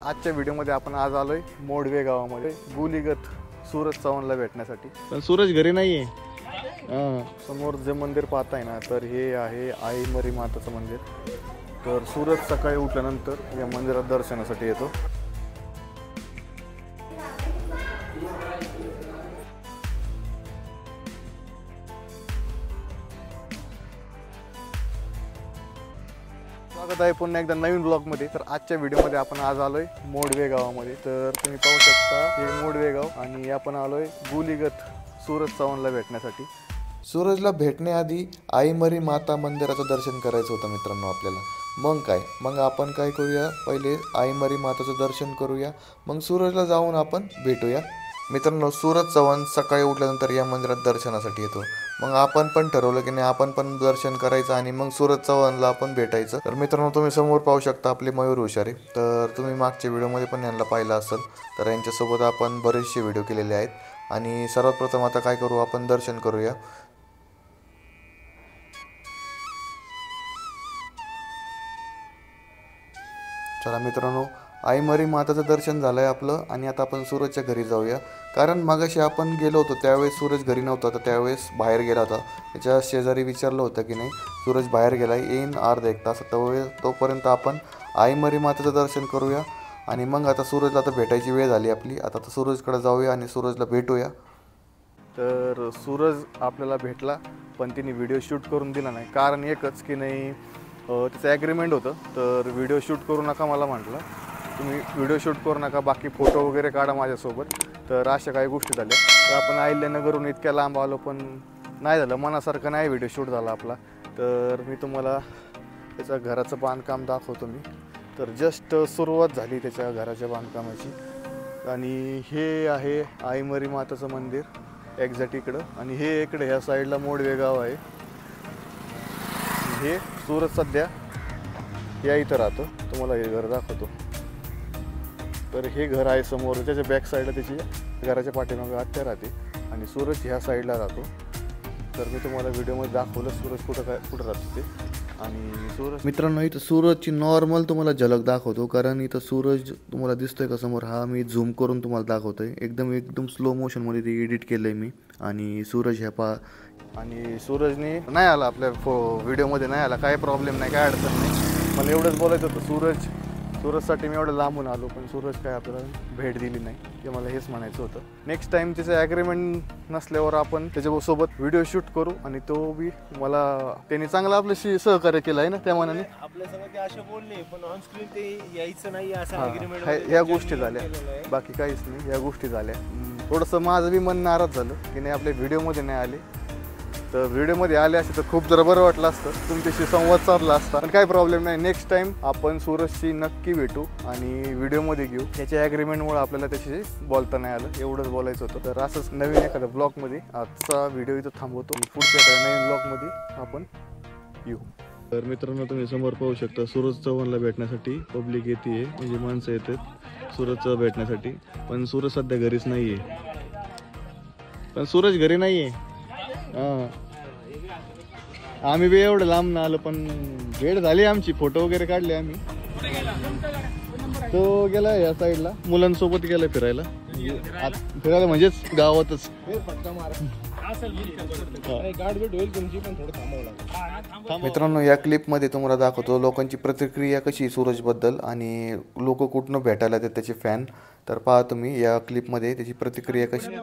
आजच्या व्हिडिओमध्ये आपण आज आलोय मोडवे गावामध्ये गुलीगत सूरज चव्हाणला भेटण्यासाठी। पण सूरज घरी नाहीये। समोर जे मंदिर पाहताय ना, तर हे आहे आई मरी माताचं मंदिर। तर सूरज सकाळी उठल्यानंतर या मंदिरात दर्शनासाठी येतो। स्वागत आहे पुन्हा एकदा नवीन ब्लॉगमध्ये। तर आजच्या व्हिडिओमध्ये आपण आज आलोय मोडवे गावामध्ये। तर तुम्ही पाहू शकता हे मोडवे गाव आणि आपण आलोय गुलीगत सूरज चव्हाणला भेटण्यासाठी। सूरजला भेटण्याआधी आई मरी माता मंदिराचं दर्शन करायचं होतं मित्रांनो आपल्याला। मग आपण काय करूया, पहिले आई मरी माताचं दर्शन करूया, मग सूरजला जाऊन आपण भेटूया। मित्रांनो, सूरज चव्हाण सकाळी उठल्यानंतर या मंदिरात दर्शनासाठी येतो। मग आपण पण ठरवलं की नाही, आपण पण दर्शन करायचं आणि मग सूरज चव्हाणला आपण भेटायचं। तर मित्रांनो, तुम्ही समोर पाहू शकता आपले मयूर हुशारी। तर तुम्ही मागच्या व्हिडिओमध्ये पण यांना पाहिलं असेल, तर यांच्यासोबत आपण बरेचसे व्हिडिओ केलेले आहेत। आणि सर्वात प्रथम आता काय करू, आपण दर्शन करूया। चला मित्रांनो, आई मरी माताचं दर्शन झालंय आपलं आणि आता आपण सूरजच्या घरी जाऊया। कारण मगाशी आपण गेलो होतो त्यावेळेस सूरज घरी नव्हता, तर त्यावेळेस बाहेर गेला होता। त्याच्या शेजारी विचारलं होतं की नाही सूरज बाहेर गेलाय, येईन अर्धा एक तास। तोपर्यंत आपण आई मरी माताचं दर्शन करूया आणि मग आता सूरजला आता भेटायची वेळ झाली आपली। आता सूरजकडे जाऊया आणि सूरजला भेटूया। तर सूरज आपल्याला भेटला, पण तिने व्हिडिओ शूट करून दिला नाही। कारण एकच की नाही, त्याचं ॲग्रीमेंट होतं। तर व्हिडिओ शूट करू नका मला म्हटलं, तुम्ही व्हिडिओ शूट करू नका, बाकी फोटो वगैरे काढा माझ्यासोबत। तर अशा काही गोष्टी झाल्या। तर आपण अहिल्यानगरहून इतक्या लांब आलो, पण नाही झालं मनासारखं, नाही व्हिडिओ शूट झाला आपला। तर मी तुम्हाला त्याच्या घराचं बांधकाम दाखवतो मी। तर जस्ट सुरुवात झाली त्याच्या घराच्या बांधकामाची। आणि हे आहे आई मरी माताचं मंदिर एक्झॅक्ट इकडं, आणि हे इकडे ह्या साईडला मोडवे गाव आहे। हे सूरज सध्या या इथं राहतो, तुम्हाला हे घर दाखवतो। तर हे घर आहे समोर, त्याच्या बॅक साईडला त्याची घराच्या पाठीमागे आत्या राहते आणि सूरज ह्या साईडला राहतो। तर मी तुम्हाला व्हिडिओमध्ये दाखवलं सूरज कुठं राहतो ते। आणि सूरज मित्रांनो, इथं सूरजची नॉर्मल तुम्हाला झलक दाखवतो, कारण इथं सूरज तुम्हाला दिसतोय का समोर, हा मी झूम करून तुम्हाला दाखवतोय। एकदम स्लो मोशनमध्ये ते एडिट केलंय मी। आणि सूरज ह्या आणि सूरजने नाही आला आपल्या व्हिडिओमध्ये, नाही आला, काय प्रॉब्लेम नाही, काय अडचण नाही। मला एवढंच बोलायचं होतं, सूरजसाठी मी एवढं लांबून आलो, पण सूरज काय आपल्याला भेट दिली नाही, ते मला हेच म्हणायचं होतं। नेक्स्ट टाइम त्याचं ॲग्रीमेंट नसल्यावर आपण त्याच्यासोबत व्हिडिओ शूट करू। आणि तो बी मला त्यांनी चांगलं आपल्याशी सहकार्य केलं आहे ना, त्या मनाने आपल्यासोबत ते असे बोलले, पण ऑन स्क्रीन ते यायचं नाही असं ॲग्रीमेंट। ह्या गोष्टी झाल्या, बाकी काहीच नाही, ह्या गोष्टी झाल्या। थोडंसं माझं बी मन नाराज झालं की नाही आपल्या व्हिडिओमध्ये नाही आले। तर व्हिडिओमध्ये आले असते तर खूप जरा बरं वाटलं असतं, तुमच्याशी संवाद साधला असता। पण काही प्रॉब्लेम नाही, नेक्स्ट टाइम आपण सूरजशी नक्की भेटू आणि व्हिडिओमध्ये घेऊ। याच्या ॲग्रीमेंटमुळे आपल्याला त्याच्याशी बोलता नाही आलं, एवढंच बोलायचं होतं। तर असंच नवीन एखाद्या ब्लॉगमध्ये आजचा व्हिडिओ इथं थांबवतो, पुढच्या एखाद्या नवीन ब्लॉगमध्ये आपण येऊ। तर मित्रांनो, तुम्ही समोर पाहू शकता सूरज चव्हाणला भेटण्यासाठी पब्लिक येते, म्हणजे माणसं येतात सूरजचं भेटण्यासाठी। पण सूरज सध्या घरीच नाहीये, पण सूरज घरी नाहीये। आम्ही बी एवढं लांब ना आलो, पण भेट झाली आमची, फोटो वगैरे काढले आम्ही। तो गेला या साईडला, मुलांसोबत गेला फिरायला म्हणजेच गावातच। मित्रांनो, या क्लिपमध्ये तुम्हाला दाखवतो लोकांची प्रतिक्रिया कशी सूरजबद्दल, आणि लोक कुठनं भेटायला येतात त्याचे फॅन। तर पहा तुम्ही या क्लिपमध्ये त्याची प्रतिक्रिया कशी।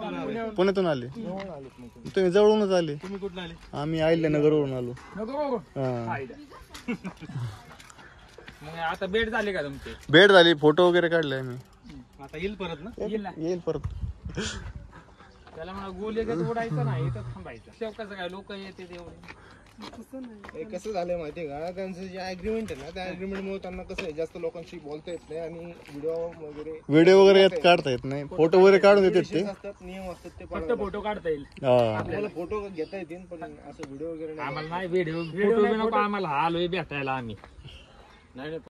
पुण्यातून आले तुम्ही? जवळूनच आले? तुम्ही कुठून आले? आम्ही अहिल्यानगरवरून आलो। मग आता भेट झाली का तुमची? भेट झाली, फोटो वगैरे काढले आम्ही। आता येईल परत ना? येईल परत। त्याला म्हणा गोल एकच उडायचं नाही, इथं थांबायचं। शेवकाचं काय लोक येते तेवढे। कसं झालंय माहितीये का, त्यांचं जे ॲग्रीमेंट आहे ना, त्या ॲग्रीमेंटमुळे त्यांना कसं आहे, जास्त लोकांशी बोलता येत नाही आणि व्हिडिओ वगैरे काढता येत नाही, फोटो वगैरे काढून देतात ते, नियम असतात ते, फक्त फोटो काढता येईल। आपल्याला फोटो घेता येतील, पण असं व्हिडिओ वगैरे आम्हाला नाही। व्हिडिओ फोटो नको आम्हाला, आलोय भेटायला आम्ही। नाही